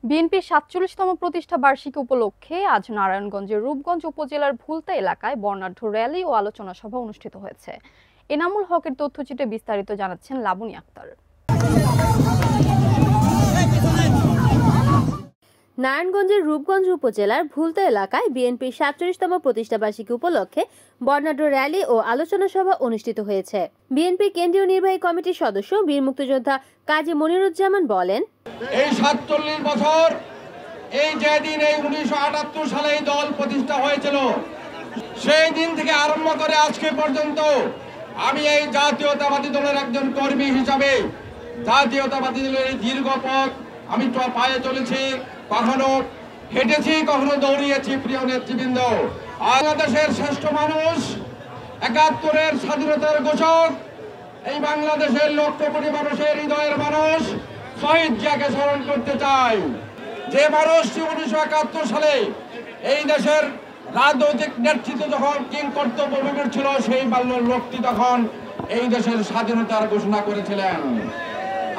বিএনপির ৪৭তম প্রতিষ্ঠা বার্ষিকী উপলক্ষে আজ নারায়ণগঞ্জের রূপগঞ্জ উপজেলার ভুলতা এলাকায় বর্ণাঢ্য র্যালি ও আলোচনা সভা অনুষ্ঠিত হয়েছে। এনামুল হকের তথ্যচিত্রে বিস্তারিত জানাচ্ছেন লাবণী আক্তার। নারায়ণগঞ্জের রূপগঞ্জ উপজেলার ভুলতা এলাকায় বিএনপির ৪৭তম প্রতিষ্ঠা বার্ষিকী উপলক্ষে বর্ণাঢ্য র্যালি ও আলোচনা সভা অনুষ্ঠিত হয়েছে। বিএনপির কেন্দ্রীয় নির্বাহী কমিটির সদস্য বীর মুক্তিযোদ্ধা কাজী মনিরুজ্জামান বলেন, এই ৪৭ বছর এই যেদিন এই ১৯৭৮ সালে এই দল প্রতিষ্ঠা হয়েছিল, সেই দিন থেকে আরম্ভ করে আজকে পর্যন্ত আমি এই জাতীয়তাবাদী দলের একজন কর্মী হিসাবে জাতীয়তাবাদী দলের এই দীর্ঘ পথ আমি পায়ে চলেছি, কখনো হেঁটেছি, কখনো দৌড়িয়েছি। প্রিয় নেতৃবৃন্দ, বাংলাদেশের শ্রেষ্ঠ মানুষ, ৭১-এর স্বাধীনতার ঘোষক, এই বাংলাদেশের লক্ষ কোটি মানুষের হৃদয়ের মানুষ শহীদ জিয়াকে স্মরণ করতে চাই। যে মানুষটি ১৯৭১ সালে এই দেশের রাজনৈতিক নেতৃত্ব যখন কিং কর্তব্যবিমূঢ় ছিল, সেই লোকটি তখন এই দেশের স্বাধীনতার ঘোষণা করেছিলেন।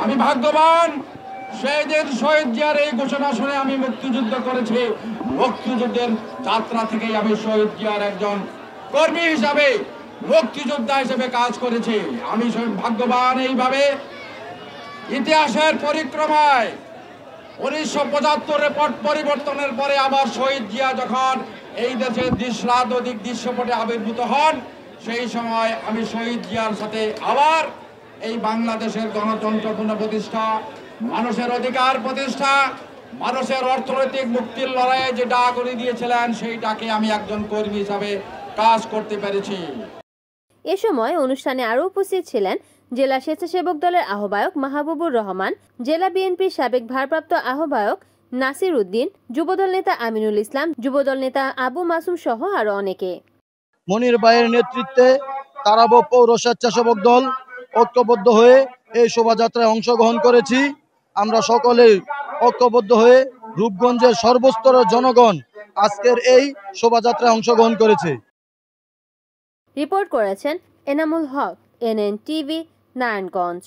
আমি ভাগ্যবান, সেই দিন শহীদ জিয়ার এই ঘোষণা শুনে আমি মুক্তিযুদ্ধ করেছি। মুক্তিযুদ্ধের যাত্রা থেকেই আমি শহীদ জিয়ার একজন কর্মী হিসাবে, মুক্তিযোদ্ধা হিসেবে কাজ করেছি। আমি ভাগ্যবান, এইভাবে ইতিহাসের পরিক্রমায় ১৯৭৫-এর পট পরিবর্তনের পরে আবার শহীদ জিয়া যখন এই দেশের রাজনৈতিক দৃশ্যপটে আবির্ভূত হন, সেই সময় আমি শহীদ জিয়ার সাথে আবার এই বাংলাদেশের গণতন্ত্র পুনঃপ্রতিষ্ঠা, মানুষের অধিকার প্রতিষ্ঠা, মানুষের অর্থনৈতিক মুক্তির লড়াইয়ে যে ডাক উনি দিয়েছিলেন, সেই ডাকে আমি একজন কর্মী হিসাবে কাজ করতে পেরেছি। এ সময় অনুষ্ঠানে আরও উপস্থিত ছিলেন জেলা স্বেচ্ছাসেবক দলের আহ্বায়ক মাহবুবুর রহমান, জেলা বিএনপির সাবেক ভারপ্রাপ্ত আহ্বায়ক নাসির উদ্দিন, যুবদল নেতা আমিনুল ইসলাম, যুবদল নেতা আবু মাসুম সহ আরো অনেকে। মনির ভাইয়ের নেতৃত্বে তারাব পৌর স্বেচ্ছাসেবক দল ঐক্যবদ্ধ হয়ে এই শোভাযাত্রায় অংশগ্রহণ করেছি। আমরা সকলেই ঐক্যবদ্ধ হয়ে রূপগঞ্জের সর্বস্তরের জনগণ আজকের এই শোভাযাত্রায় অংশগ্রহণ করেছে। রিপোর্ট করেছেন এনামুল হক, এনএন টিভি, নারায়ণগঞ্জ।